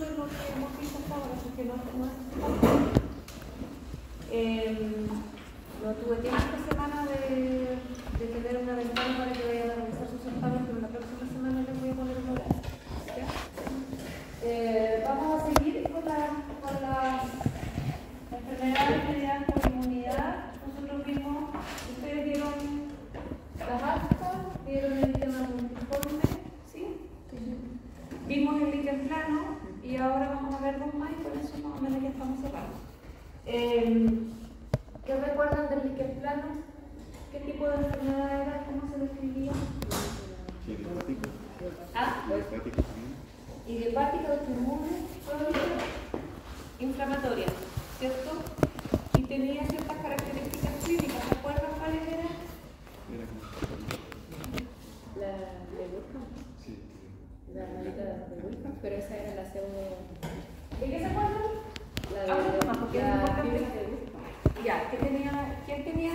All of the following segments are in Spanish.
de lo que hemos visto hasta ahora, así que no tuve tiempo esta semana de tener una ventana para que vayan a realizar sus certámenes, pero la próxima semana les voy a poner un horario. Vamos a seguir con las enfermedades mediadas por inmunidad. Nosotros vimos, ustedes vieron las aspas, vieron el tema multiforme, ¿sí? Vimos el líquen plano y ahora vamos a ver dos más y por eso más o menos ya estamos cerrando. ¿Qué recuerdan del líquen plano? ¿Qué tipo de enfermedad era? ¿Cómo se describía? Idiopática, autoinmune, inflamatoria, ¿cierto? Y tenía ciertas características clínicas. ¿Se acuerdan cuáles eran? La de Wilhelm. Sí. La maleta de Wilhelm, pero esa era la pseudo. ¿De qué se acuerdan? La de Wilhelm. Ya, ¿quién tenía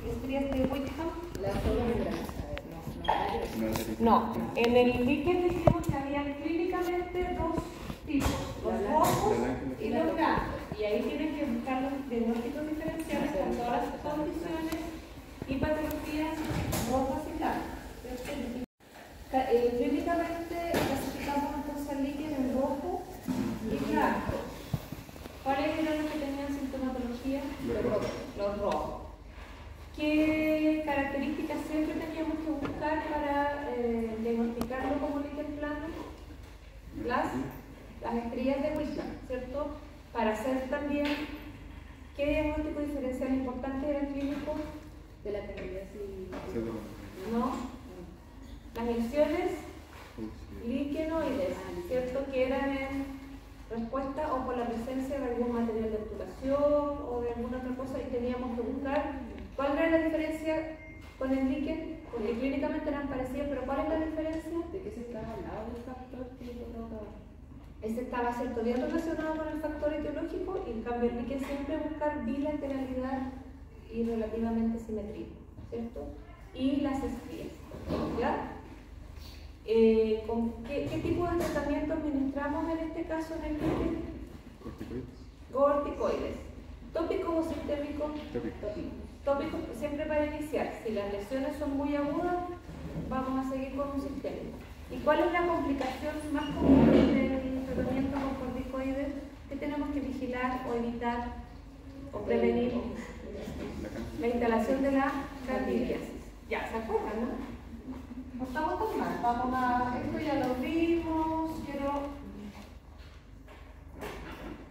estrías de Wilhelm? La pseudo. No, en el líquen dijimos que había clínicamente dos tipos, los rojos y los blancos. Y ahí tienen que buscar los diagnósticos diferenciales con todas las condiciones y patologías rojas y blancas. Clínicamente clasificamos entonces el líquen en rojo y blanco. ¿Cuáles eran los que tenían sintomatología? Los rojos. ¿Qué características siempre teníamos que buscar para diagnosticarlo como líquen plano? Las estrías de Wilhelm, ¿cierto? Para hacer también, ¿qué diagnóstico diferencial importante era el clínico? De la candidiasis. ¿No? Las lesiones liquenoides, ¿cierto? Que eran en respuesta o por la presencia de algún material de obturación o de alguna otra cosa y teníamos que buscar cuál era la diferencia con el líquen, porque clínicamente eran parecidas, pero ¿cuál es la diferencia? ¿De qué se estaba hablando del factor que lo provocaba? Ese estaba cierto bien relacionado con el factor etiológico y en cambio el líquen siempre buscar bilateralidad y relativamente simetría, ¿cierto? Y las estrías, ¿ya? ¿Con qué tipo de tratamiento administramos en este caso en el líquen? Corticoides. ¿Tópicos o sistémicos? Tópicos siempre para iniciar. Si las lesiones son muy agudas, vamos a seguir con un sistémico. ¿Y cuál es la complicación más común del tratamiento con corticoides que tenemos que vigilar o evitar o prevenir? La instalación de la candidiasis. Ya, ¿se acuerdan, no? No estamos tan mal. Vamos a... Esto ya lo vimos.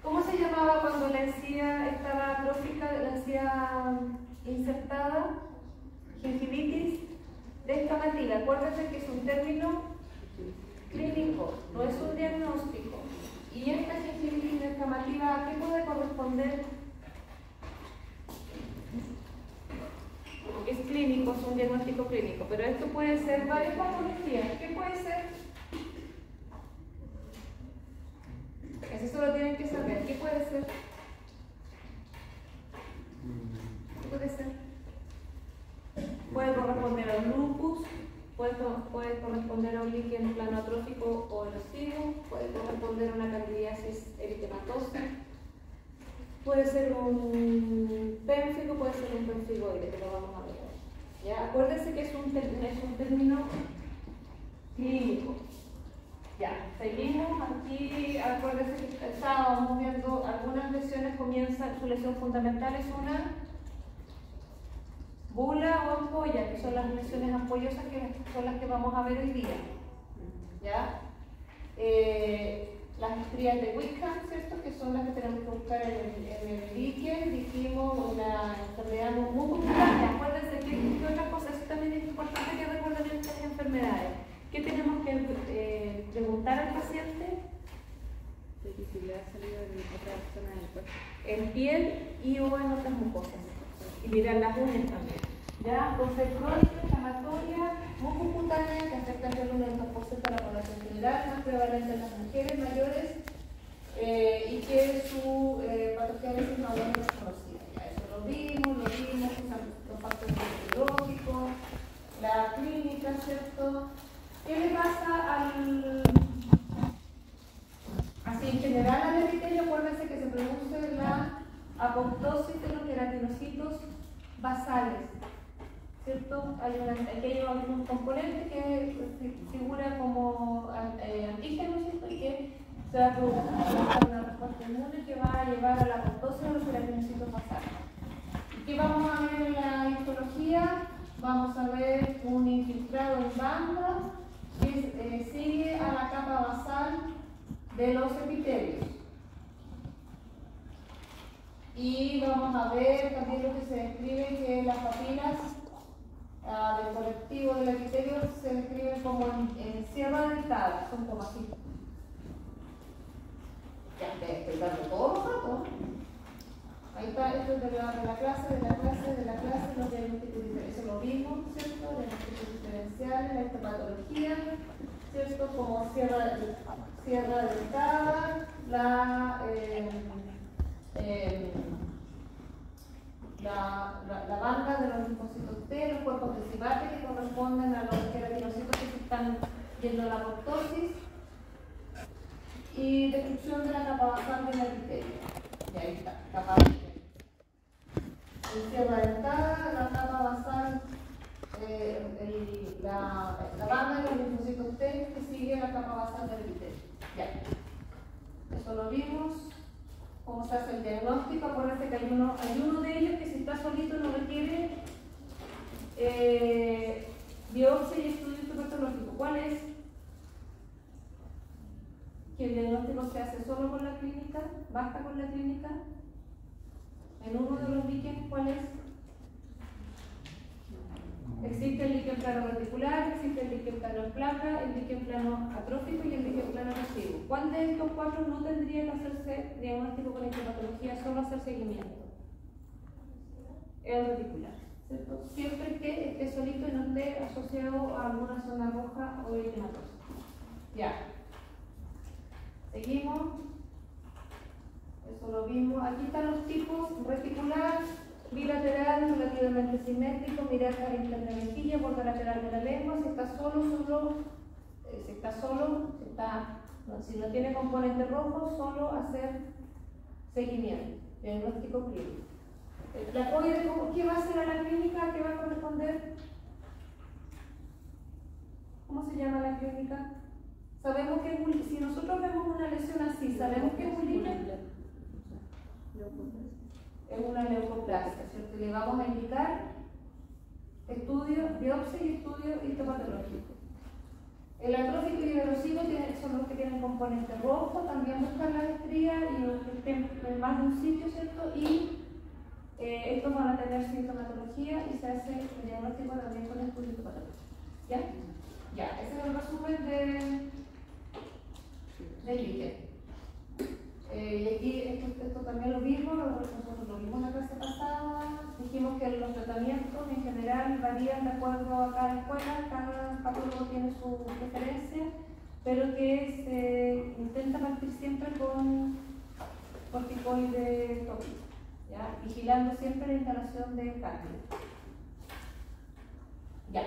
¿Cómo se llamaba cuando la encía estaba atrófica, la encía insertada? Gingivitis descamativa. Acuérdense que es un término clínico, no es un diagnóstico. Y esta gingivitis descamativa, ¿a qué puede corresponder? Es clínico, es un diagnóstico clínico, pero esto puede ser varias patologías. ¿Qué puede ser? Eso solo tienen que saber. ¿Qué puede ser? ¿Qué puede ser? Puede corresponder a un lupus, puede corresponder a un líquen planotrófico o erosivo, puede corresponder a una candidiasis eritematosa, puede ser un pénfigo, puede ser un penfigoide, que lo vamos a ver. ¿Ya? Acuérdense que es un término clínico. Ya, seguimos aquí. Acuérdense que estábamos viendo algunas lesiones. Su lesión fundamental es una bula o ampolla, que son las lesiones ampollosas que son las que vamos a ver hoy día. ¿Ya? Las estrías de Wilhelm, ¿cierto? Que son las que tenemos que buscar en el líquen. Dijimos una enfermedad muy popular. Acuérdense que otra cosa, eso también es importante que recuerden estas enfermedades. ¿Qué tenemos que preguntar al paciente? Si le ha salido en otra zona del cuerpo. En piel y o en otras mucosas. Y mirar las uñas también. ¿Ya? Entonces, crónica, inflamatoria, mucocutánea, que afecta al 1 al 2% de la población general, más prevalente en las mujeres mayores, y que su patogénesis no es desconocida. Ya, eso lo vimos, los factores biológicos, la clínica, ¿cierto? ¿Qué le pasa aquí hay un componente que figura como antígeno, ¿cierto? Y que se va a producir una respuesta inmune que va a llevar a la apoptosis de los queratinocitos basales. ¿Y qué vamos a ver en la histología? Vamos a ver un infiltrado en banda que sigue a la capa basal de los epitelios. Y vamos a ver también lo que se describe, que las papilas del colectivo del epitelio se describen como en sierra dentada, son como así. Ya te estoy dando todo los datos. Ahí está, esto es de la clase, los diagnósticos diferenciales. Eso lo vimos, ¿cierto? Diagnósticos diferenciales, la histopatología, ¿cierto? Como sierra dentada, la banda de los linfocitos T, los cuerpos de Civate que corresponden a los queratinocitos que se están yendo a la apoptosis, y destrucción de la capa basal del epitelio. Y ahí está, capa basal. En sierra dentada, la capa basal, la banda de los linfocitos T que sigue la capa basal del epitelio. Ya. Eso lo vimos. Cómo se hace el diagnóstico. Acuérdense que hay uno de ellos que si está solito no requiere biopsia y estudio histopatológico. ¿Cuál es? Que el diagnóstico se hace solo con la clínica, basta con la clínica. En uno de los líquenes, ¿cuál es? Existe el líquen plano reticular, existe el líquen plano en placa, el líquen plano atrófico y el líquen plano residuo. ¿Cuál de estos cuatro no tendría que hacerse diagnóstico con histopatología, solo hacer seguimiento? El reticular, ¿cierto? Siempre que esté solito y no esté asociado a alguna zona roja o eritematosa. Ya. Seguimos. Eso lo vimos. Aquí están los tipos: reticular, bilateral, relativamente simétrico, mirada interna de mejilla, borde lateral de la lengua. Si está si no tiene componente rojo, solo hacer seguimiento, diagnóstico clínico. La COIDE, ¿qué va a hacer a la clínica? ¿Qué va a corresponder? ¿Cómo se llama la clínica? Sabemos que si nosotros vemos una lesión así, sabemos que es un líquen. Es una leucoplasia, ¿cierto? Le vamos a indicar estudio, biopsia y estudio histopatológico. El atrófico y el erosivo son los que tienen componente rojo, también buscan la estría y los que estén en más de un sitio, ¿cierto? Y estos van a tener sintomatología y se hace el diagnóstico también con estudio histopatológico. ¿Ya? Ya, ese es el resumen del líquen. Y aquí esto también lo vimos, nosotros lo vimos en la clase pasada. Dijimos que los tratamientos en general varían de acuerdo a cada escuela, cada patólogo tiene su preferencia, pero que se intenta partir siempre con corticoide tópico, ¿ya? Vigilando siempre la instalación de cáncer. Ya.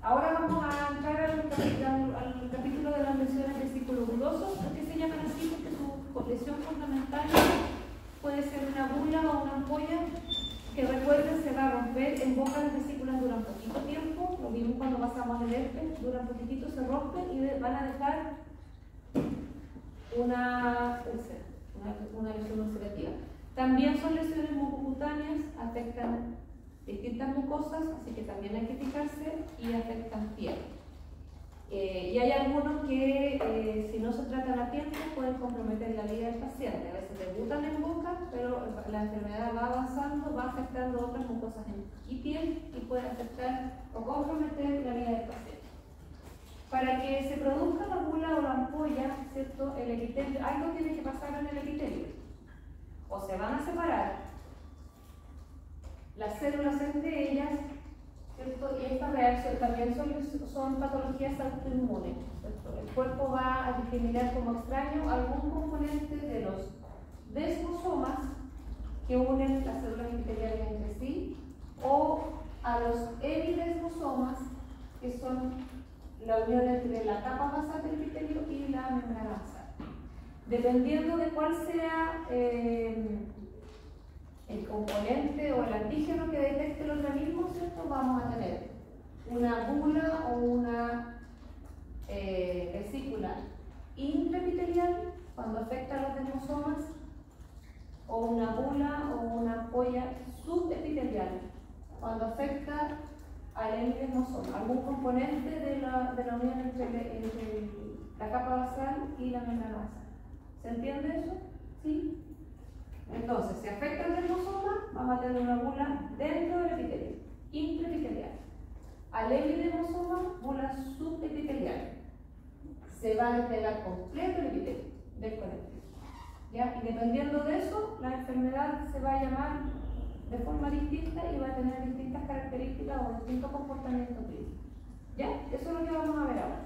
Ahora vamos a entrar al capítulo de las lesiones vesículo-dulosos. ¿Por qué se llaman así? Porque su lesión fundamental puede ser una bula o una ampolla que, recuerden, se va a romper en boca las vesículas durante poquito tiempo. Lo mismo cuando pasamos el herpes, duran poquitito, se rompen y van a dejar una lesión ulcerativa. También son lesiones mucocutáneas, afectan distintas mucosas, así que también hay que fijarse, y afectan piel. Y hay algunos que si no se tratan a tiempo pueden comprometer la vida del paciente. A veces debutan en boca, pero la enfermedad va avanzando, va afectando otras mucosas y piel y puede afectar o comprometer la vida del paciente. Para que se produzca la bula o la ampolla, ¿cierto? El epitelio, algo tiene que pasar en el epitelio. O se van a separar las células entre ellas, ¿cierto? Y esta reacción también son patologías autoinmunes, ¿cierto? El cuerpo va a discriminar como extraño algún componente de los desmosomas que unen las células epiteliales entre sí, o a los hemidesmosomas, que son la unión entre la capa basal del epitelio y la membrana basal. Dependiendo de cuál sea el componente o el antígeno que detecte el organismo, ¿cierto? Vamos a tener una bula o una vesícula intraepitelial cuando afecta a los desmosomas, o una bula o una ampolla subepitelial cuando afecta al endosoma, algún componente de la unión entre la capa basal y la membrana basal. ¿Se entiende eso? ¿Sí? Entonces, si afecta el endosoma, vamos a tener una bula dentro del epitelio, intraepitelial. Al endosoma, bula subepitelial. Se va a despegar completo el epitelio del conector. ¿Ya? Y dependiendo de eso, la enfermedad se va a llamar de forma distinta y va a tener distintas características o distintos comportamientos clínicos. ¿Ya? Eso es lo que vamos a ver ahora.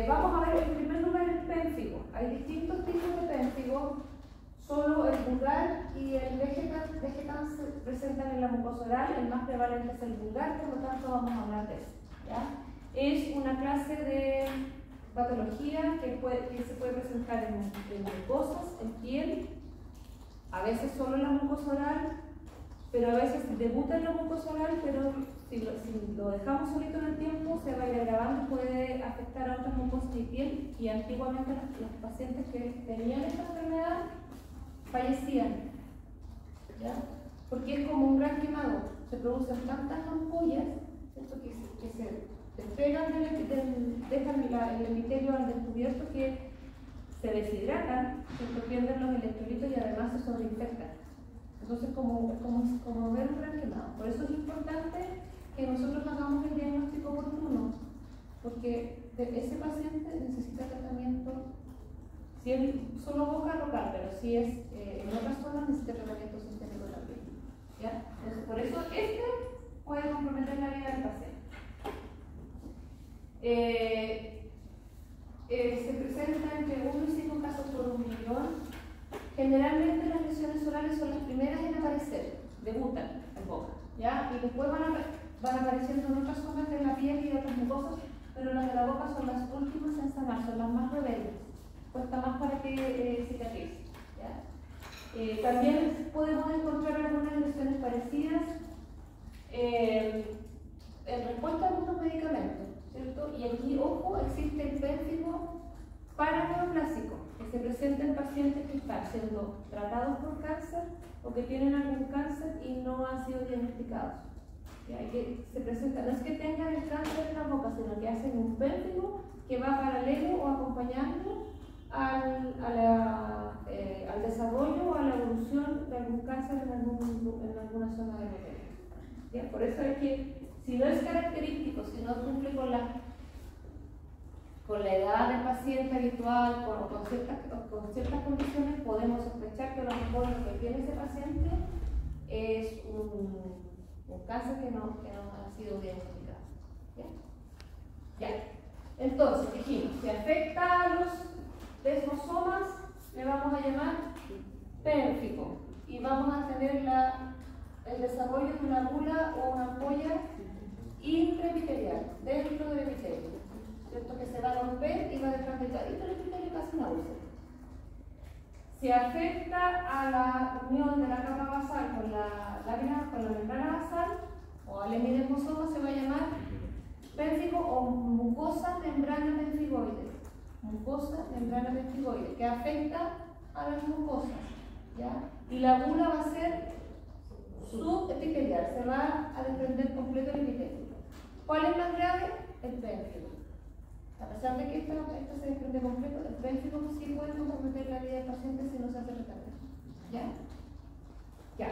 Vamos a ver en primer lugar el pénfigo. Hay distintos tipos de pénfigo. Solo el vulgar y el vegetans se presentan en la mucosa oral. El más prevalente es el vulgar, por lo tanto vamos a hablar de eso. ¿Ya? Es una clase de patología que se puede presentar en mucosas, en piel, a veces solo en la mucosa oral, pero a veces debuta en la mucosa oral, pero si lo dejamos solito en el tiempo se va a ir agravando y puede afectar a otras mucosas de piel, y antiguamente los pacientes que tenían esta enfermedad fallecían, ¿ya? Porque es como un gran quemado, se producen tantas ampollas que se despegan dejan el epitelio al descubierto, que se deshidratan, se pierden los electrolitos y además se sobreinfectan. Entonces, como ver un gran quemado. Por eso es importante que nosotros hagamos el diagnóstico oportuno, porque ese paciente necesita tratamiento. Si es solo boca local, pero si es en otras zonas, necesita tratamiento sistémico también. ¿Ya? Entonces, por eso puede comprometer la vida del paciente. Se presenta entre 1 y 5 casos por 1 millón. Generalmente las lesiones orales son las primeras en aparecer, debutan en boca, ¿ya? Y después van apareciendo en otras zonas de la piel y de otras mucosas, pero las de la boca son las últimas en sanar, son las más rebeldes, cuesta más para que cicatrice, ¿ya? También podemos encontrar algunas lesiones parecidas en respuesta a algunos medicamentos, ¿cierto? Y aquí, ojo, existe el pénfigo paraneoplásico, que se presenta en pacientes que están siendo tratados por cáncer o que tienen algún cáncer y no han sido diagnosticados. Que se presenta, no es que tengan el cáncer en la boca, sino que hacen un pénfigo que va paralelo o acompañando al desarrollo o a la evolución de algún cáncer en alguna zona del epitelio. Por eso es que si no es característico, si no cumple con la edad del paciente habitual, con ciertas condiciones, podemos sospechar que a lo mejor lo que tiene ese paciente es un cáncer que no ha sido diagnosticado. ¿Ya? Entonces, dijimos, si afecta a los desmosomas, le vamos a llamar pénfigo y vamos a tener el desarrollo de una bula o una ampolla intraepitelial dentro del epitelio, ¿cierto? Que se va a romper y va a dejar de caer el epitelio casi una úlcera. Si afecta a la unión de la capa basal con la membrana basal o al hemidesmosoma, se va a llamar pénfigo o mucosa membrana pemfigoide. Mucosa membrana pemfigoide, que afecta a las mucosas, ¿ya? Y la bula va a ser subepitelial, se va a desprender completo el epitelio. ¿Cuál es más grave? El pénfigo. A pesar de que esta se desprende completo, el pénfigo sí puede comprometer la vida del paciente si no se hace tratamiento. ¿Ya? Ya.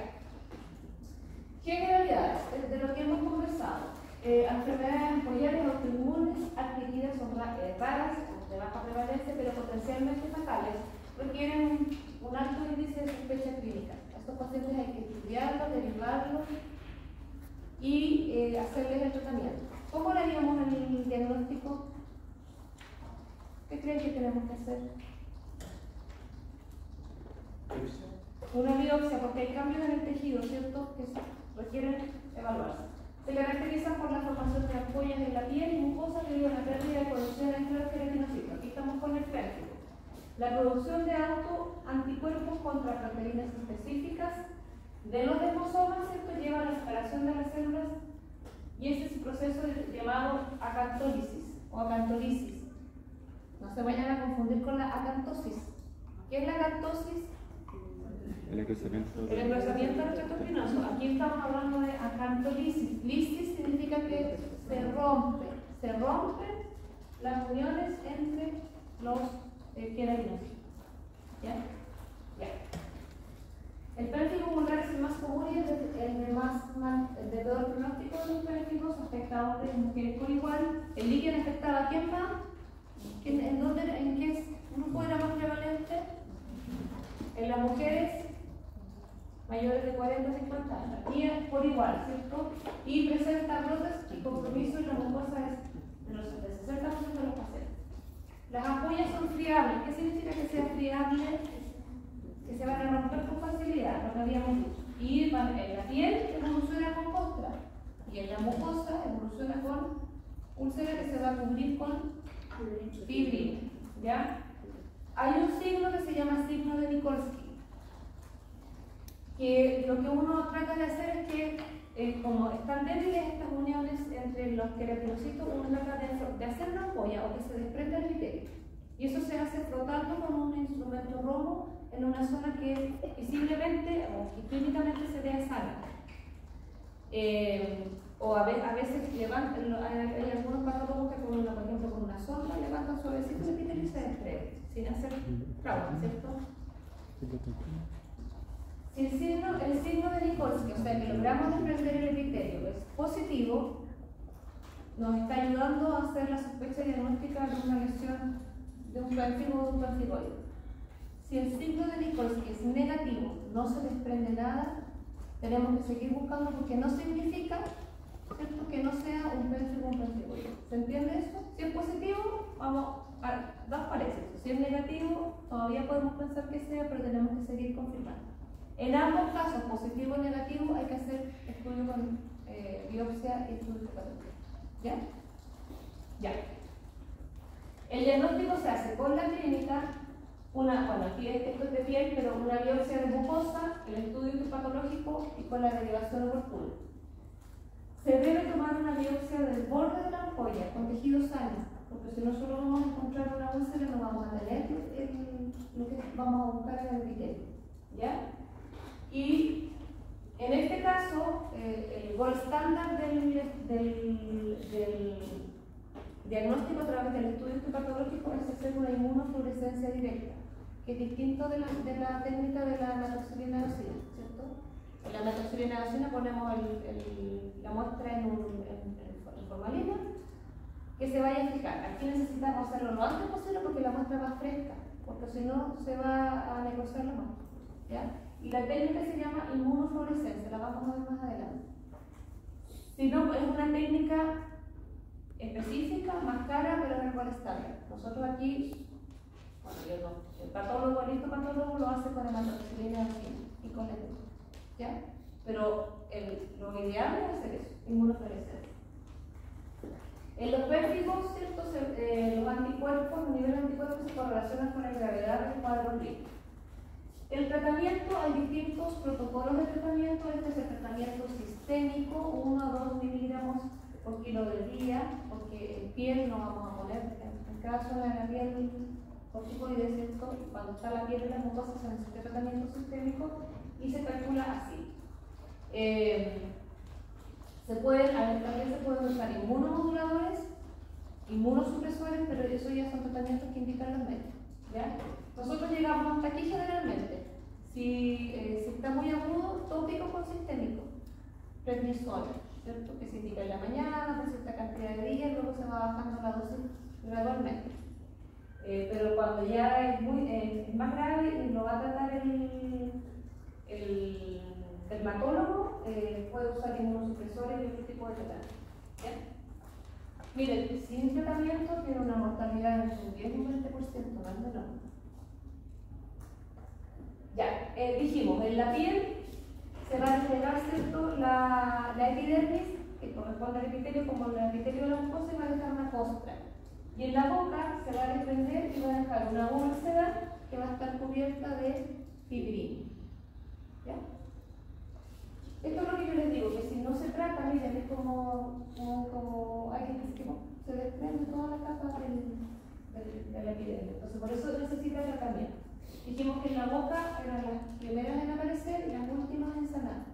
Generalidades de lo que hemos conversado. Enfermedades ampollales autoinmunes adquiridas son raras, de baja prevalencia, pero potencialmente fatales, requieren un alto índice de sospecha clínica. A estos pacientes hay que estudiarlos, derivarlos y hacerles el tratamiento. ¿Cómo le haríamos el diagnóstico? ¿Qué creen que tenemos que hacer? Una biopsia, porque hay cambios en el tejido, ¿cierto? Que requieren evaluarse. Se caracterizan por la formación de ampollas en la piel y mucosas debido a la pérdida de colección de queratinocitos. Aquí estamos con el pénfigo. La producción de autoanticuerpos contra proteínas específicas, de los desmosomas, ¿cierto?, lleva a la separación de las células, y ese es el proceso llamado acantólisis o acantolisis. No se vayan a confundir con la acantosis. ¿Qué es la acantosis? El engrosamiento del tracto espinoso. Aquí estamos hablando de acantolisis. Lisis significa que se rompen las uniones entre los queratinos. ¿Ya? Ya. El pérfido vulgar es el más común y el de peor pronóstico de los pérfidos, afecta a hombres y mujeres por igual. El líquen afectaba a quién más, en qué grupo era más prevalente. En las mujeres mayores de 40 o 50 años, y es por igual, ¿cierto? Y presenta brotes y compromiso, y la mucosa es de los 60% de los pacientes. Las ampollas son friables. ¿Qué significa que sea friable? Que se van a romper con facilidad, lo que habíamos dicho. Y en la piel evoluciona con costra, y en la mucosa evoluciona con úlcera que se va a cubrir con fibrina. ¿Ya? Hay un signo que se llama signo de Nikolsky, que lo que uno trata de hacer es que, como están débiles estas uniones entre los queratinocitos, uno trata de hacer una ampolla o que se desprenda el epitelio. Y eso se hace frotando con un instrumento romo en una zona que visiblemente o que clínicamente se vea sana. O a veces levantan, hay algunos patólogos que por ejemplo con una sonda levantan suavecito el epitelio y se desprende, sin hacer trauma, ¿cierto? Si el signo de Nikolsky, o sea que logramos desprender el epitelio, es positivo, nos está ayudando a hacer la sospecha diagnóstica de una lesión de un pérfido o de un perfigoide. Si el signo de Nikolsky es negativo, no se desprende nada, tenemos que seguir buscando porque no significa, ¿cierto?, que no sea un pérfido o un perfigoide. ¿Se entiende eso? Si es positivo, vamos a dos pareces. Si es negativo, todavía podemos pensar que sea, pero tenemos que seguir confirmando. En ambos casos, positivo o negativo, hay que hacer estudio con biopsia y estudio patológico. ¿Ya? Ya. El diagnóstico se hace con la clínica, aquí esto es de piel, pero una biopsia de mucosa, el estudio patológico y con la derivación oportuna. Se debe tomar una biopsia del borde de la ampolla con tejido sano, porque si no solo vamos a encontrar una úlcera, no vamos a tener lo que vamos a buscar en el epitelio. ¿Ya? Y en este caso, el gold standard del diagnóstico a través del estudio histopatológico es hacer una inmunofluorescencia directa, que es distinto de la técnica de la metoxilina eosina, ¿cierto? En la metoxilina eosina ponemos la muestra en formalina que se vaya a fijar. Aquí necesitamos hacerlo lo antes posible porque la muestra va fresca, porque si no se va a negociar la muestra. ¿Ya? Y la técnica se llama inmunofluorescencia, la vamos a ver más adelante. Si no, es una técnica específica, más cara, pero es el cual estándar. Nosotros aquí, bueno, yo no, el patólogo, el histopatólogo lo hace con la metoxilina eosina y con el ¿ya? Pero lo ideal es hacer eso, inmunofluorescencia. En los pérfigos, ¿cierto? Los anticuerpos, los niveles de anticuerpos se correlacionan con la gravedad del cuadro clínico. El tratamiento, hay distintos protocolos de tratamiento. Este es el tratamiento sistémico, 1 a 2 miligramos por kilo del día, porque en piel no vamos a poner, en cada zona de la piel corticoides, ¿cierto? Cuando está la piel en las mucosas se necesita tratamiento sistémico y se calcula así. También se pueden usar inmunomoduladores, inmunosupresores, pero eso ya son tratamientos que indican los médicos. ¿Ya? Nosotros llegamos hasta aquí generalmente. Si está muy agudo, tópico con sistémico, prednisona, ¿cierto? Que se indica en la mañana por cierta cantidad de días, luego se va bajando la dosis gradualmente. Pero cuando ya es más grave y lo va a tratar el dermatólogo, puede usar inmunosupresores y otro tipo de tratamiento. ¿Ya? Miren, sin tratamiento tiene una mortalidad entre un 10 y un 20%, más de no. Ya, dijimos, en la piel se va a desplegar, ¿cierto?, la epidermis, que corresponde al epitelio, como el epitelio de la mucosa, y va a dejar una costra. Y en la boca se va a desprender y va a dejar una úlcera que va a estar cubierta de fibrina. ¿Ya? Esto es lo que yo les digo, que si no se trata, miren, es como alguien que se desprende toda la capa de la epidemia. Entonces, por eso necesita tratamiento. Dijimos que en la boca eran las primeras en aparecer y las últimas en sanar.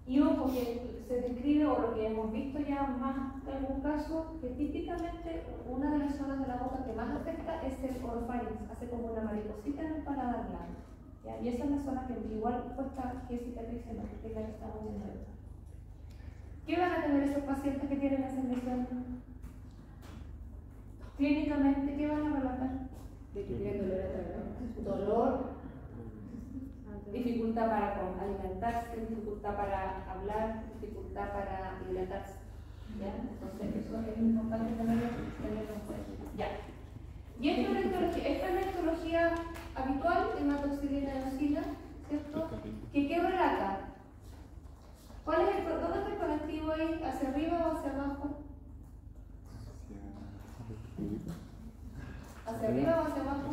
Y ojo, que se describe, o lo que hemos visto ya más en algún caso, que típicamente una de las zonas de la boca que más afecta es el orofarinx, hace como una mariposita en el paladar blando. ¿Ya? Y esa es la zona que igual cuesta que cicatrice más, que es la que estamos viendo ahora. ¿Qué van a tener esos pacientes que tienen esa lesión? Clínicamente, ¿qué van a relatar? De que tiene dolor a tragar. Dolor, dificultad para alimentarse, dificultad para hablar, dificultad para hidratarse. ¿Ya? Entonces, eso es importante tenerlo en cuenta. Ya. Y esta es la histología habitual en la toxilina eosina, ¿cierto? ¿Qué relata? ¿Dónde está el conectivo ahí? ¿Hacia arriba o hacia abajo? ¿Hacia arriba o hacia abajo?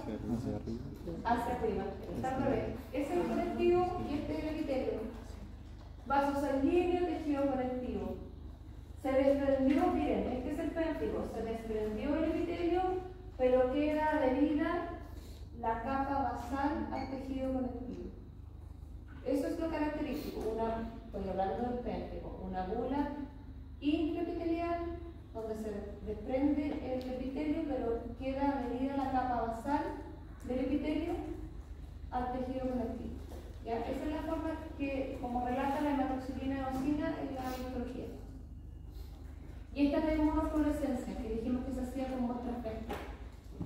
Hacia arriba. Está al revés. Ese es el conectivo y este es el epitelio. Vaso sanguíneo, tejido conectivo. Se desprendió, miren, este es el péntico. Se desprendió el epitelio, pero queda adherida la capa basal al tejido conectivo. Eso es lo característico. Estoy hablando del péntico, una bula intraepitelial donde se desprende el epitelio, pero queda adherida la capa basal del epitelio al tejido conectivo. ¿Ya? Esa es la forma que, como relata la hematoxilina eosina en la histología. Y esta es la inmunofluorescencia, que dijimos que se hacía con muestras PET.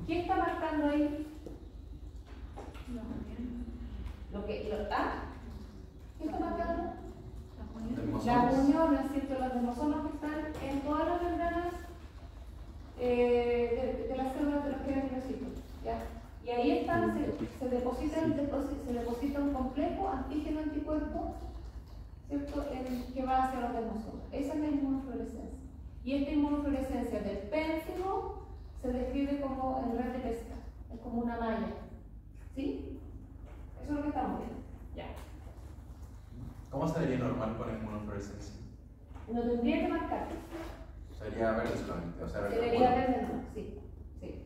¿Qué está marcando ahí? ¿Qué está marcando? Las uniones, ¿cierto? Los demosomas que están en todas las membranas de las células de los keratocitos. ¿Ya? Y ahí están, se deposita un complejo antígeno-anticuerpo, ¿cierto? Que va hacia los demosomas. Esa es la inmunofluorescencia. Y esta inmunofluorescencia del pénfilo se describe como en red de pesca, es como una malla. ¿Sí? Eso es lo que estamos viendo. Ya. ¿Cómo se vería normal con inmunofluorescencia? No tendría que marcar. Sería verde solamente, o sea, verde. Debería verde, no, sí,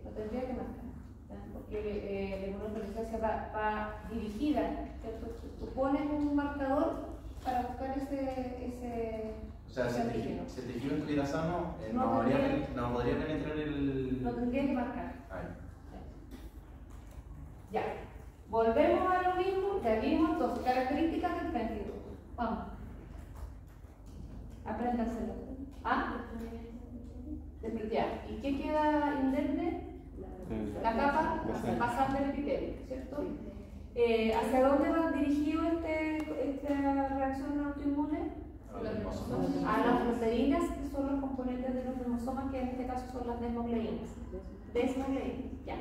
no tendría que marcar. ¿Ya? Porque la inmunofluorescencia va dirigida, ¿cierto? Tú pones un marcador para buscar ese o sea, si el tejido estuviera sano, no podría penetrar el... No tendría que marcar. Ahí. Ya. Volvemos a lo mismo, ya vimos dos características del péntico. Vamos. Apréndanselo. ¿Ah? Ya. ¿Y qué queda indemne? La capa basal del epitelio, ¿cierto? ¿Hacia dónde va dirigido esta reacción autoinmune? A las proteínas que son los componentes de los cromosomas, que en este caso son las desmogleínas. Ya.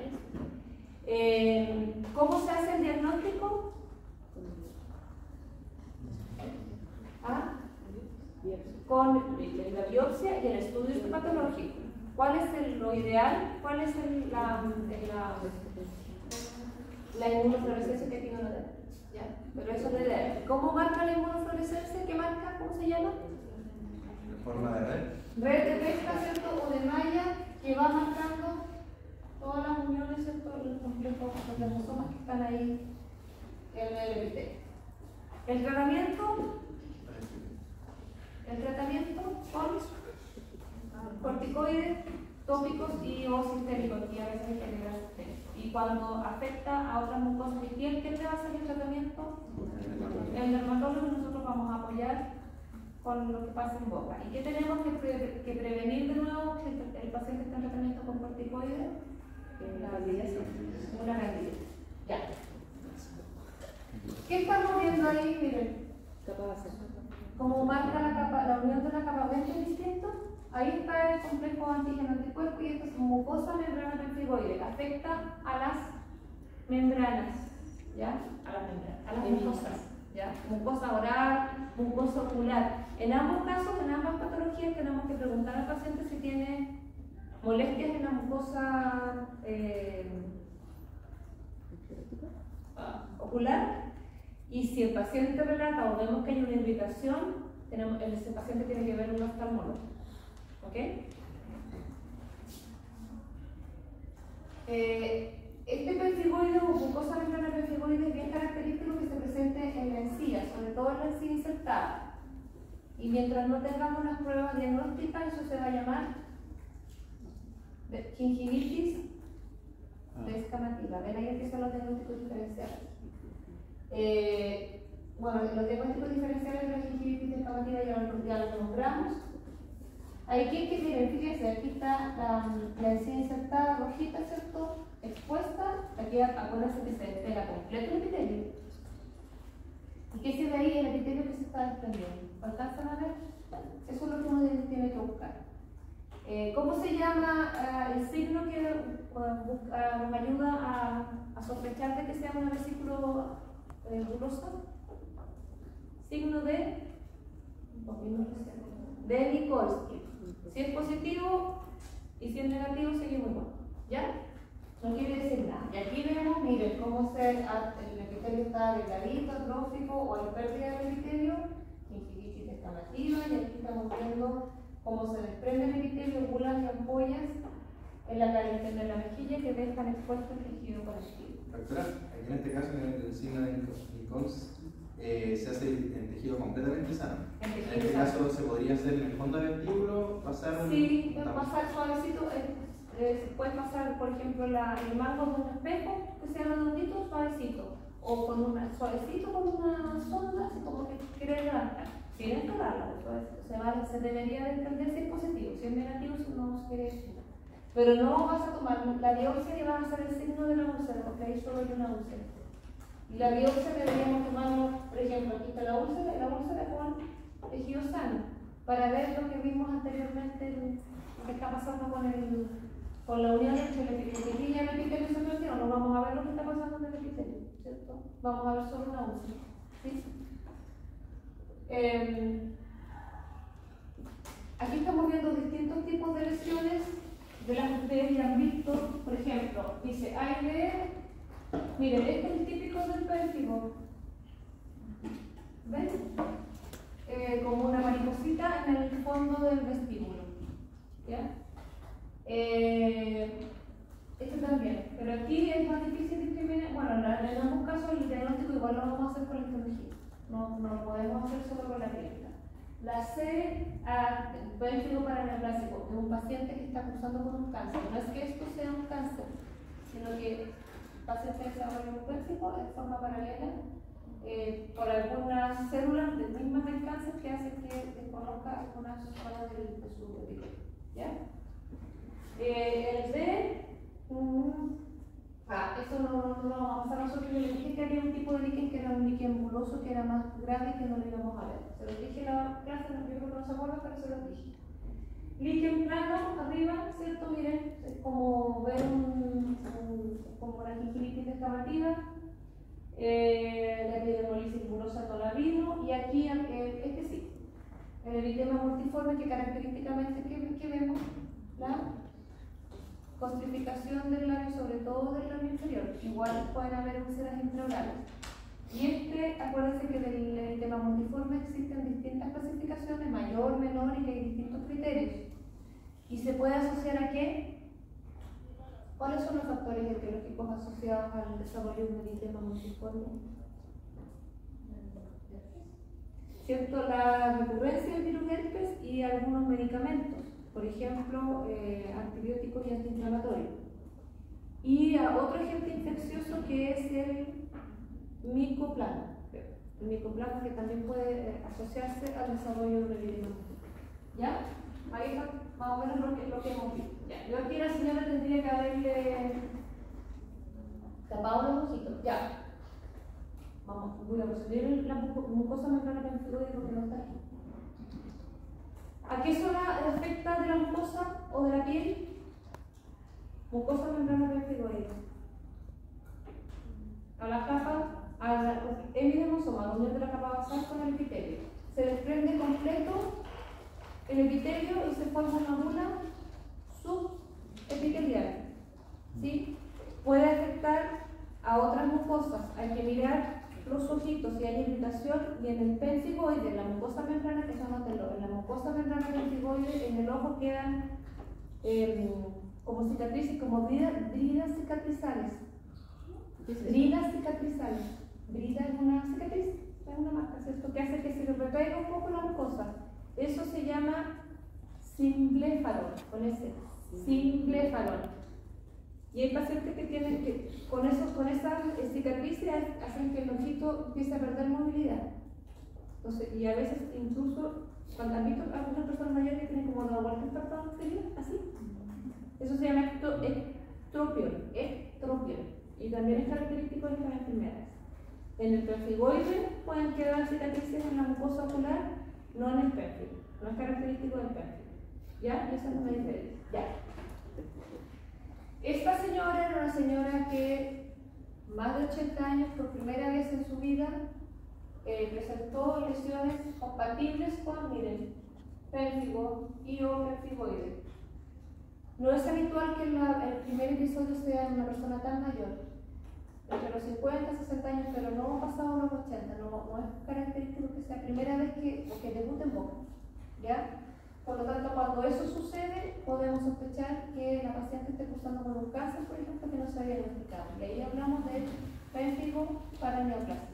¿Cómo se hace el diagnóstico? ¿Ah? Con la biopsia y el estudio histopatológico. ¿Cuál es lo ideal? ¿Cuál es la inmunofluorescencia que tiene una de? ¿Ya? Pero eso es lo ideal. ¿Cómo marca la inmunofluorescencia? ¿Qué marca? ¿Cómo se llama? ¿Forma de red? Red de pesca, ¿cierto? O de malla, que va marcando todas las uniones, ¿cierto? Los complejos, los cromosomas que están ahí en el epitelio. El tratamiento con corticoides tópicos y o sistémicos, y a veces en general sistémicos. Y cuando afecta a otras mucosas de piel, ¿quién le va a hacer el tratamiento? El dermatólogo. Nosotros vamos a apoyar con lo que pasa en boca. ¿Y qué tenemos que prevenir de nuevo? Que el paciente está en tratamiento con corticoides. La candidiasis. Una candidiasis. Ya. ¿Qué estamos viendo ahí? Miren. Como marca la unión de la capa dentro distinto, ahí está el complejo antígeno-anticuerpo y esto es mucosa membrana pemphigoide. Afecta a las membranas, ¿ya? A las mucosas, ¿ya? Mucosa oral, mucosa ocular. En ambos casos, en ambas patologías, tenemos que preguntar al paciente si tiene molestias en la mucosa ocular Y si el paciente relata o vemos que hay una irritación, ese paciente tiene que ver un oftalmólogo. ¿Ok? Este pemphigoide o mucosa membrana pemphigoide es bien característico que se presente en la encía, sobre todo en la encía insertada. Y mientras no tengamos unas pruebas diagnósticas, eso se va a llamar gingivitis descamativa. Ven, ahí empiezan los diagnósticos diferenciales. Bueno, los diagnósticos diferenciales de la gingivitis descamativa ya los nombramos. Aquí es que miren, fíjense, aquí está la encía insertada rojita, ¿cierto? Expuesta. Aquí acuérdense que se despega completo el epitelio. ¿Y qué se ve ahí? El epitelio que se está desprendiendo. ¿Alcanzan a ver? Eso es lo que uno tiene que buscar. ¿Cómo se llama el signo que nos ayuda a sospechar de que sea una vesícula bulosa? Signo de Nikolsky. Si es positivo y si es negativo, seguimos igual. ¿Ya? No quiere decir nada. Y aquí vemos, miren, cómo el epitelio está delgadito, atrófico o hay pérdida del epitelio, gingivitis descamativa, y aquí estamos viendo cómo se desprende el epitelio, bulas y ampollas en la cara interna de la mejilla que dejan expuesto el tejido conectivo. Doctora, aquí en este caso, en el signo de Nikolsky, se hace el tejido completamente sano. En este caso, ¿se podría hacer en el fondo del vestíbulo? Sí, pasar suavecito. Puede pasar, por ejemplo, el mango de un espejo que sea redondito, suavecito. O con suavecito con una sonda, así como que quiere levantar. Sin enterrarla, se debería desprender si es positivo. Si es negativo, no se quiere decir. Pero no vas a tomar la biopsia y vas a hacer el signo de la úlcera, porque ahí solo hay una úlcera. Y la biopsia deberíamos tomarnos, por ejemplo, aquí está la úlcera con tejido sano, para ver lo que vimos anteriormente, lo que está pasando con la unión entre el epitelio y el epitelio secretivo. No vamos a ver lo que está pasando en el epitelio, ¿cierto? Vamos a ver solo una úlcera. ¿Sí? Aquí estamos viendo distintos tipos de lesiones de las que ustedes ya han visto. Por ejemplo, dice A y B. Miren, este es el típico del pérfido. ¿Ven? Como una mariposita en el fondo del vestíbulo. ¿Ya? Este también. Pero aquí es más difícil discriminar. Bueno, en ambos casos el diagnóstico igual lo vamos a hacer con la histología. No lo podemos hacer solo con la clínica. La C, pérfido paraneoplásico, es un paciente que está cruzando con un cáncer. No es que esto sea un cáncer, sino que el paciente desarrolla un pérfido de forma paralela por algunas células mismas del cáncer que hacen que desconozca algunas zonas de su epitelio. ¿Ya? El D, eso no lo vamos a pasar nosotros. Yo les dije que había un tipo de líquen que era un líquen buloso, que era más grave y que no lo íbamos a ver. Se los dije en la clase, yo creo que no se acuerdan, pero se los dije. Líquen plano, arriba, ¿cierto? Miren, es como ver como una gingivitis descamativa. La epidermolisis bulosa no la vino, y aquí este sí. El eritema multiforme, que característicamente que vemos la costrificación del labio, sobre todo del labio inferior. Igual pueden haber úlceras intraorales. Y acuérdense que del eritema multiforme existen distintas clasificaciones, mayor, menor, y que hay distintos criterios. ¿Y se puede asociar a qué? ¿Cuáles son los factores etiológicos asociados al desarrollo de un eritema multiforme? ¿Cierto? La recurrencia del virus herpes y algunos medicamentos. Por ejemplo, antibióticos y antiinflamatorios. Y otro agente infeccioso que es el micoplasma. El micoplasma, que también puede asociarse al desarrollo de un eritema. ¿Ya? Ahí está más o menos lo que hemos visto. Ya. Yo aquí la señora tendría que haberle tapado los ojitos. Ya. Voy a proceder la mucosa membrana pemphigoide porque no está aquí. ¿A qué zona afecta de la mucosa o de la piel? Mucosa membrana pemphigoide. A la capa, al epidermosoma, la unión de la capa basal con el epitelio. Se desprende completo el epitelio y se forma una bula subepitelial. ¿Sí? Puede afectar a otras mucosas. Hay que mirar los ojitos. trocitos y hay irritación, y en el pemphigoide, en la mucosa membrana, que son en la mucosa membrana pemphigoide, en el ojo quedan como cicatrices, como bridas cicatrizales. Bridas cicatrizales. Brida es una cicatriz, es una marca, ¿cierto? Que hace que se repega un poco la mucosa. Eso se llama simbléfalon, con ese. Simbléfalon. Y hay pacientes que tienen que, con esas cicatrices, hacen que el ojito empiece a perder movilidad. Entonces, y a veces incluso, cuando han visto a algunas personas mayores que tienen como la vuelta en párpado anterior, así. Eso se llama ectropión. Y también es característico de estas enfermedades. En el pemphigoide pueden quedar cicatrices en la mucosa ocular, no en el pemphigo. No es característico del pemphigo. ¿Ya? Y esa es una diferencia. Ya. Esta señora era una señora que más de 80 años, por primera vez en su vida, presentó lesiones compatibles con, miren, pélvico y o pemphigoide. No es habitual que el primer episodio sea en una persona tan mayor, entre los 50 y 60 años, pero no ha pasado los 80, no es característico que sea primera vez que debute en boca, ¿ya? Por lo tanto, cuando eso sucede, podemos sospechar que la paciente esté cursando con un cáncer, por ejemplo, que no se había diagnosticado. Y ahí hablamos de pélvico para neoplasia.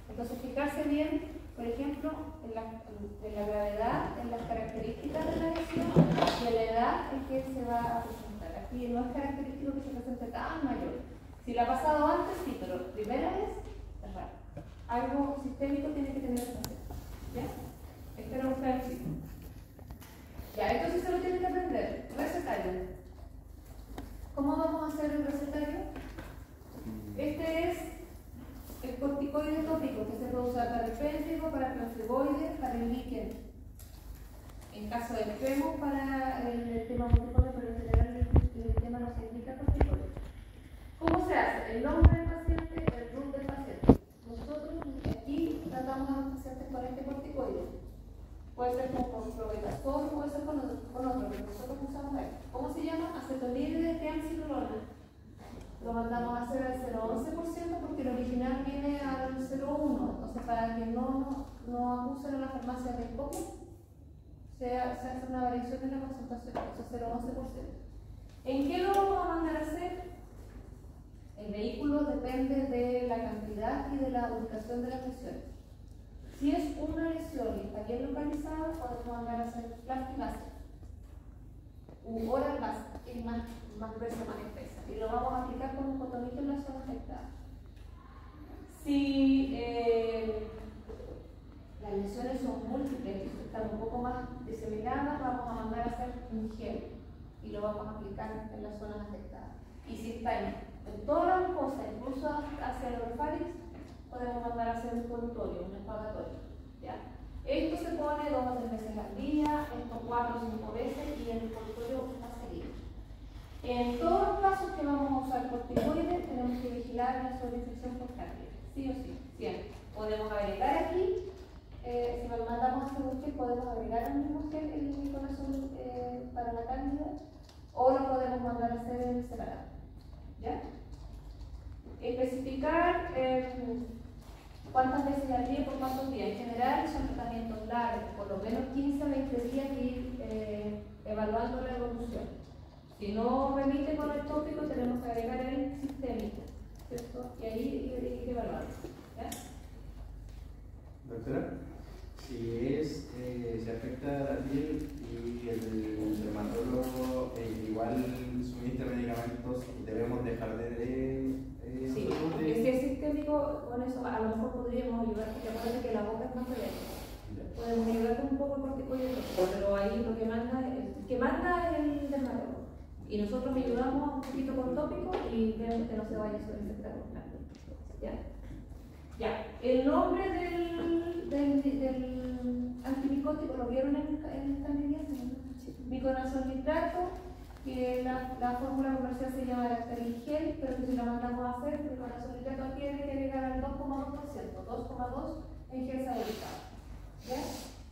Entonces, fijarse bien, por ejemplo, en la gravedad, en las características de la lesión y en la edad en que se va a presentar. Aquí no es característico que se presente tan mayor. Si la ha pasado antes, sí, pero primera vez, es raro. Algo sistémico tiene que tener el paciente. ¿Ya? Este era un pélvico. Ya, esto sí se lo tienen que aprender. Recetario. ¿Cómo vamos a hacer el recetario? Este es el corticoide tópico que se puede usar para el pélvico, para el pemphigoide, para el líquen. En caso de extremo, para el tema corticoide, pero en general el tema no se indica corticoide. ¿Cómo se hace? El nombre del paciente, el root del paciente. Nosotros aquí tratamos a los pacientes con este corticoide. Puede ser con clobetasol, puede ser con otro, pero nosotros usamos esto. ¿Cómo se llama? Acetonide de triamcinolona. Lo mandamos a hacer al 0,11% porque el original viene al 0,1%. Entonces, para que no acusen a la farmacia del poco, se hace una variación en la concentración, eso es 0,11%. ¿En qué lo vamos a mandar a hacer? El vehículo depende de la cantidad y de la ubicación de las lesiones. Si es una lesión y está bien localizada, podemos mandar a hacer plastilase u oral base, que es más gruesa, más espesa, y lo vamos a aplicar con un cotonito en la zona afectada. Si las lesiones son múltiples y están un poco más diseminadas, vamos a mandar a hacer un gel y lo vamos a aplicar en las zonas afectadas. Y si está en todas las cosas, incluso hacia el orofaring, podemos mandar a hacer un colutorio, un espagatorio. ¿Ya? Esto se pone 2 o 3 veces al día, esto 4 o 5 veces y en el colutorio más seguido. En todos los casos que vamos a usar corticoides, tenemos que vigilar la sobreinfección por cándida, sí o sí, siempre. Podemos agregar aquí, si nos mandamos a hacer un gel, podemos agregar al mismo gel el miconazol para la cándida, o lo podemos mandar a hacer separado. ¿Ya? Especificar cuántas veces al día por cuántos días. En general son tratamientos largos, por lo menos 15 a 20 días y ir evaluando la evolución. Si no remite con el tópico, tenemos que agregar el sistémico, ¿cierto? Y ahí ir evaluando. ¿Ya? Doctora, si se afecta la piel y el dermatólogo igual suministra medicamentos, debemos dejar de sí, porque si es sistémico, con eso a lo mejor podríamos ayudar, porque acuérdense que la boca es más pequeña. Podemos ayudar con un poco de corticoide, pero ahí lo que manda es el dermatólogo. Y nosotros ayudamos un poquito con tópico y vemos que no se vaya a sobreinfectar con nada. ¿Ya? Ya. El nombre del antimicótico, ¿lo vieron en esta línea? Miconazol nitrato, que la fórmula comercial se llama Lactarin Gel, pero que si la mandamos a hacer, miconazol nitrato tiene que agregar al 2,2%, 2,2 en gel saborizado. ¿Ya?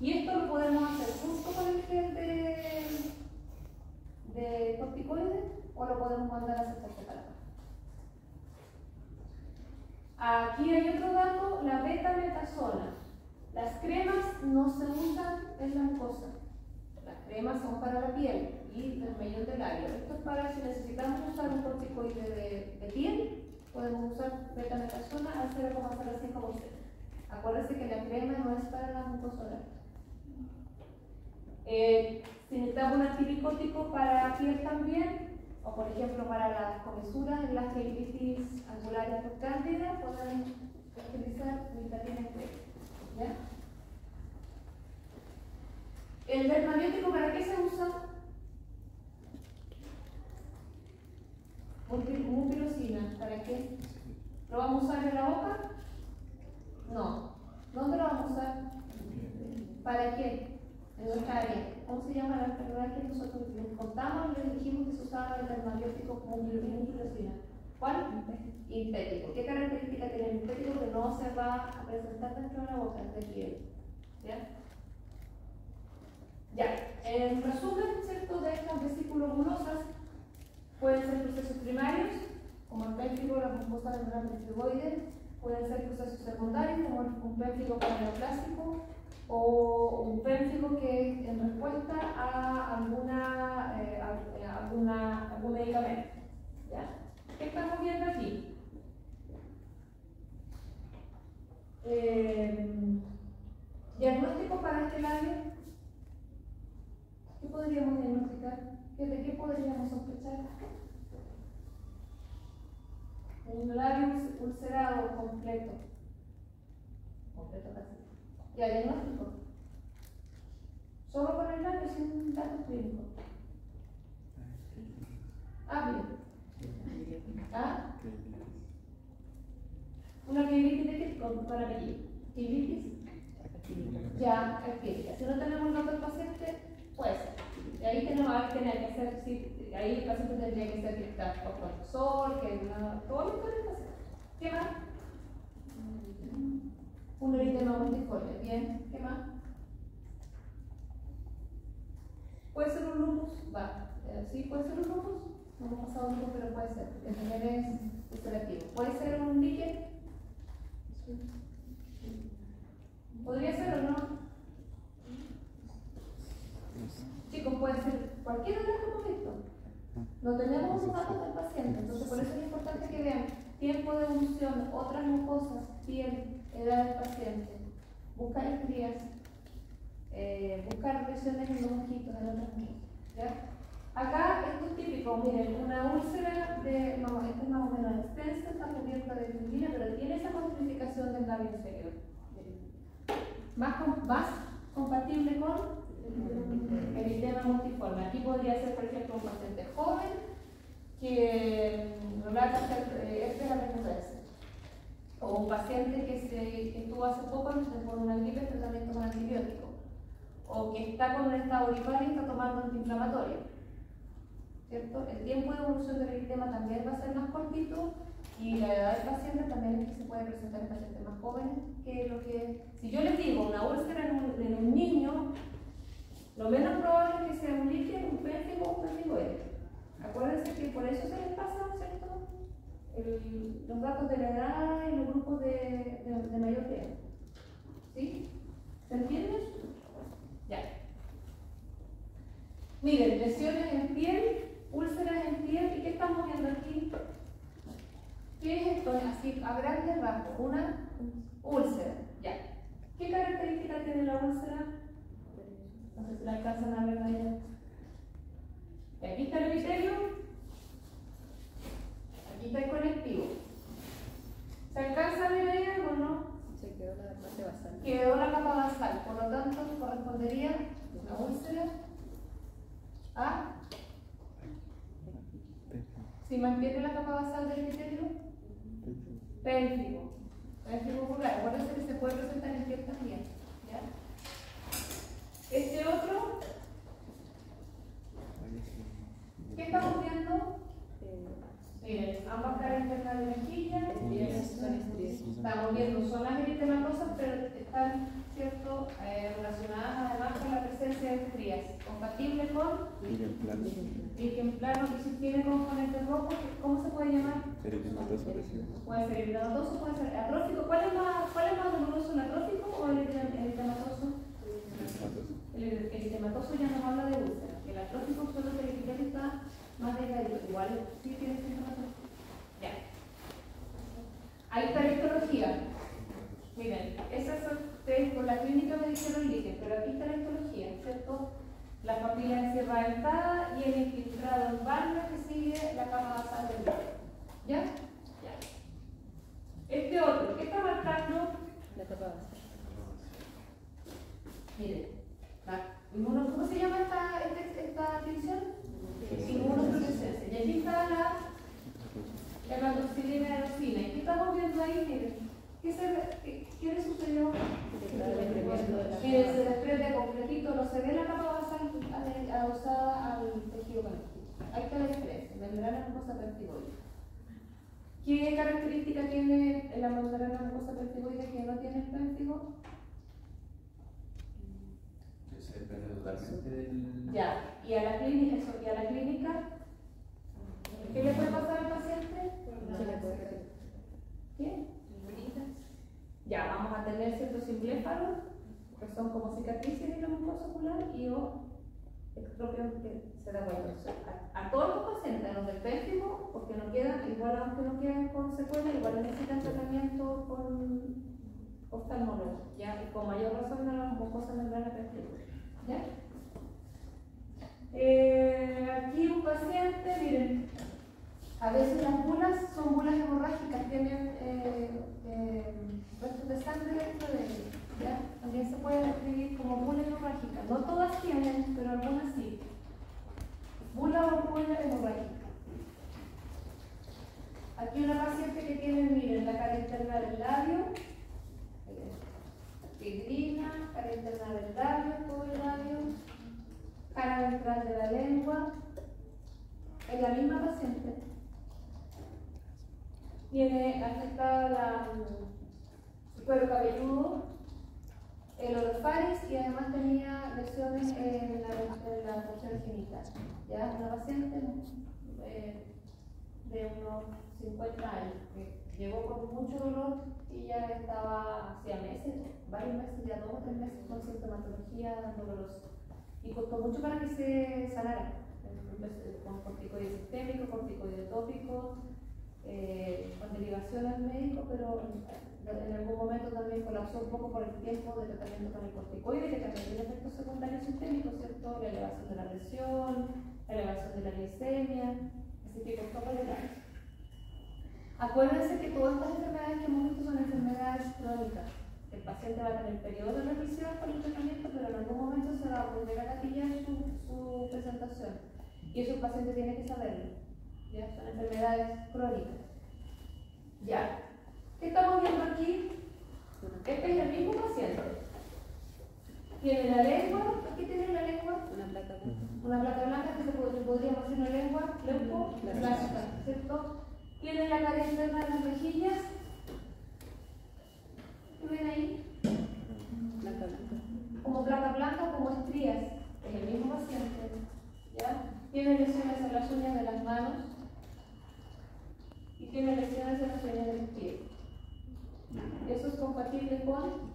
Y esto lo podemos hacer justo con el gel de corticoides o lo podemos mandar a hacer separado. Aquí hay otro dato, la betametasona. Las cremas no se usan en la mucosa. Las cremas son para la piel y el vellón del labio. Esto es para si necesitamos usar un corticoide de piel, podemos usar betametasona al 0,05%. Acuérdense que la crema no es para la mucosa oral. Si necesitamos un antirricótico para la piel también, o por ejemplo para las comisuras en las quelitis angulares por cándida, podemos utilizar nitratina en crema. ¿Ya? ¿El dermabiótico para qué se usa? Mupirocina, ¿para qué? ¿Lo vamos a usar en la boca? No. ¿Dónde lo vamos a usar? ¿Para qué? En nuestra área. ¿Cómo se llama la enfermedad que nosotros les contamos y les dijimos que se usaba el dermabiótico mupirocina? ¿Cuál? Impético. ¿Qué característica tiene el impético? Que no se va a presentar dentro de la boca, de piel. ¿Ya? Ya. En resumen, ¿cierto? De estas vesículas bulosas pueden ser procesos primarios, como el pélvico, la mucosa membrana pélvicoide, pueden ser procesos secundarios, como un pélvico paraneoplásico, o un pélvico que es en respuesta a algún medicamento. ¿Ya? ¿Qué estamos viendo aquí? Diagnóstico para este labio. ¿Qué podríamos diagnosticar? ¿De qué podríamos sospechar? Un labio ulcerado completo. Completo casi. ¿Ya diagnóstico? Solo con el labio sin datos clínicos. Ah, bien. ¿Ah? Una quilitis de qué? Con apellido. ¿Quilitis? Ya, actílica. Si no tenemos el nombre del paciente, puede ser. Y ahí tenemos que tener que hacer, sí, ahí el paciente tendría que ser dictado por cortisol, que una, todo lo que puede pasar. ¿Qué más? Un eritema multiforme. Bien, ¿qué más? ¿Puede ser un lupus? Va. ¿Sí puede ser un lupus? No hemos pasado mucho, pero puede ser, porque también es selectivo. ¿Puede ser un líquen? ¿Podría ser o no? Chicos, puede ser cualquiera de los que hemos visto. No tenemos los datos del paciente, entonces por eso es importante que vean tiempo de evolución, otras mucosas, piel, edad del paciente, buscar estrías, buscar lesiones en los ojitos, en otras mucosas. ¿Ya? Acá esto es típico, miren, una úlcera de, no, esta es más o menos extensa, está cubierta de fibrina, pero tiene esa constrificación del labio inferior. Más compatible con eritema multiforme. Aquí podría ser, por ejemplo, un paciente joven que relata herpes apiculense, o un paciente que estuvo hace poco por una gripe en tratamiento con antibiótico, o que está con un estado gripal y está tomando antiinflamatorio. ¿Cierto? El tiempo de evolución del eritema también va a ser más cortito y la edad del paciente también es que se puede presentar en pacientes más jóvenes que lo que... Si yo les digo una úlcera en un niño, lo menos probable es que sea un líquen, un pélvico o un pélvicoide. Acuérdense que por eso se les pasa, ¿cierto? Los datos de la edad y los grupos de mayor edad. ¿Sí? ¿Se entiende? Ya. Miren, lesiones en piel, úlceras en piel, ¿y qué estamos viendo aquí? ¿Qué es esto? Así, a grandes rasgos, una úlcera. Ya. ¿Qué características tiene la úlcera? No sé si la alcanzan a ver allá. Aquí está el epitelio, aquí está el conectivo. ¿Se alcanza a ver ahí algo o no? Se quedó la parte basal. Quedó la capa basal, por lo tanto correspondería una úlcera a... Si mantiene la capa basal del epitelio, pélvico. Pélvico ocular. Acuérdense que se puede presentar en ciertas vías. ¿Ya? Este otro, ¿qué estamos viendo? Miren, ambas caras internas de mejilla. Estamos viendo zonas eritematosas, pero están, ¿cierto?, relacionadas además con la presencia de estrías. Compatible con líquen plano y si tiene componente componente rojo, ¿cómo se puede llamar? Eritematoso. Puede ser eritematoso, puede ser atrófico. ¿Cuál es más doloroso, el atrófico o el eritematoso? El eritematoso ya nos habla de úlcera. El atrófico solo que el epitelio está más delgadito. Igual sí tiene síntomas. Ya. Ahí está la histología. Miren, esas son ustedes con la clínica me dijeron líquido, pero aquí está la histología, ¿cierto? La papila en sierra dentada y el infiltrado en barra que sigue la capa basal del líquido. ¿Ya? Ya. Este otro, ¿qué está marcando? La capa basal. Miren, ¿cómo se llama esta división? Inmunofluorescencia. Y aquí está la hematoxilina eosina. ¿Y qué estamos viendo ahí? Miren. ¿Qué le sucedió? Miren, se desprende completito, no se ve la capa basal adosada al tejido conectivo. Ahí está la diferencia, membrana mucosa pertigoide. ¿Qué característica tiene la membrana mucosa pertigoide que no tiene el pénfigo? Se depende totalmente del... Ya, y a la clínica, ¿qué le puede pasar al paciente? ¿Qué? Ya, vamos a tener ciertos simbléfalos, que son como cicatrices en la mucosa ocular y o extropios que se da vuelta. A todos los pacientes, a los del pénfigo, porque no quedan, igual aunque no queden con secuelas, igual necesitan tratamiento con oftalmólogo, ¿ya? Y con mayor razón a la mucosa membrana pertigoide, ¿ya? Aquí un paciente, miren, a veces las bulas son bulas hemorrágicas, tienen restos de sangre dentro de ellos, ¿ya? También se puede describir como bula hemorrágica. No todas tienen, pero algunas sí. Bula o bula hemorrágica. Aquí una paciente que tiene, miren, la cara interna del labio, fibrina, cara interna del labio, todo el labio, cara ventral de la lengua. Es la misma paciente. Tiene afectada el cuero cabelludo, el orofaris y además tenía lesiones en la porción genital. ¿Ya? Una paciente de unos 50 años que llegó con mucho dolor y ya estaba hacía meses, varios meses, ya 2 o 3 meses con sintomatología dolorosa. Y costó mucho para que se sanara, con corticoide sistémico, corticoide tópico, con derivación al médico, pero en algún momento también colapsó un poco por el tiempo de tratamiento con el corticoide, que también tiene efectos secundarios sistémicos, ¿cierto? La elevación de la presión, la elevación de la glicemia, así que costó por el año. Acuérdense que todas estas enfermedades que hemos visto son enfermedades crónicas. El paciente va a tener periodo de remisión con el tratamiento, pero en algún momento se va a volver a gatillar su presentación. Y eso el paciente tiene que saberlo. ¿Ya? Son enfermedades crónicas. Ya. ¿Qué estamos viendo aquí? Este es el mismo paciente. Tiene la lengua, aquí tiene la lengua, una placa blanca que podríamos decir una lengua leucoplástica, ¿cierto? Tiene la cara interna de las mejillas. ¿Qué ven ahí? Placa blanca. Como placa blanca, como estrías. Es el mismo paciente. ¿Ya? Tiene lesiones en las uñas de las manos y tiene lesiones en las uñas de los pies. Eso es compatible con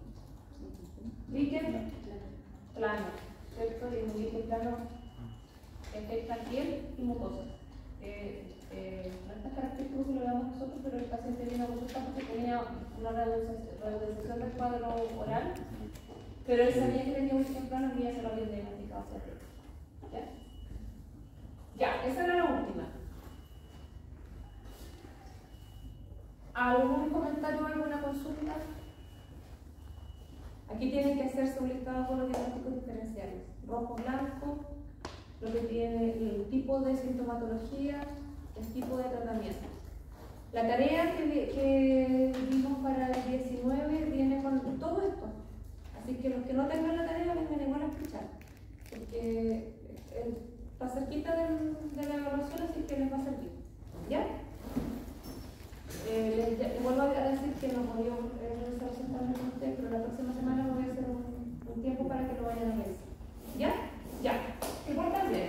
líquen plano, ¿cierto? Y un líquen plano afecta piel y mucosa. Estas características lo damos nosotros, pero el paciente vino a consultar porque tenía una reducción del cuadro oral, pero él sabía que tenía un líquen plano y ya se lo habían diagnosticado hacia atrás. ¿Ya? Ya, esa era la última. ¿Algún comentario, alguna consulta? Aquí tienen que hacerse un listado con los diagnósticos diferenciales. Rojo, blanco, lo que tiene el tipo de sintomatología, el tipo de tratamiento. La tarea que vimos para el 19 viene con todo esto. Así que los que no tengan la tarea vengan igual a escuchar. Porque está cerquita de la evaluación, así que les va a servir. ¿Ya? Les vuelvo a decir que no podía estar sentando con ustedes, pero la próxima semana voy a hacer un tiempo para que lo vayan a ver.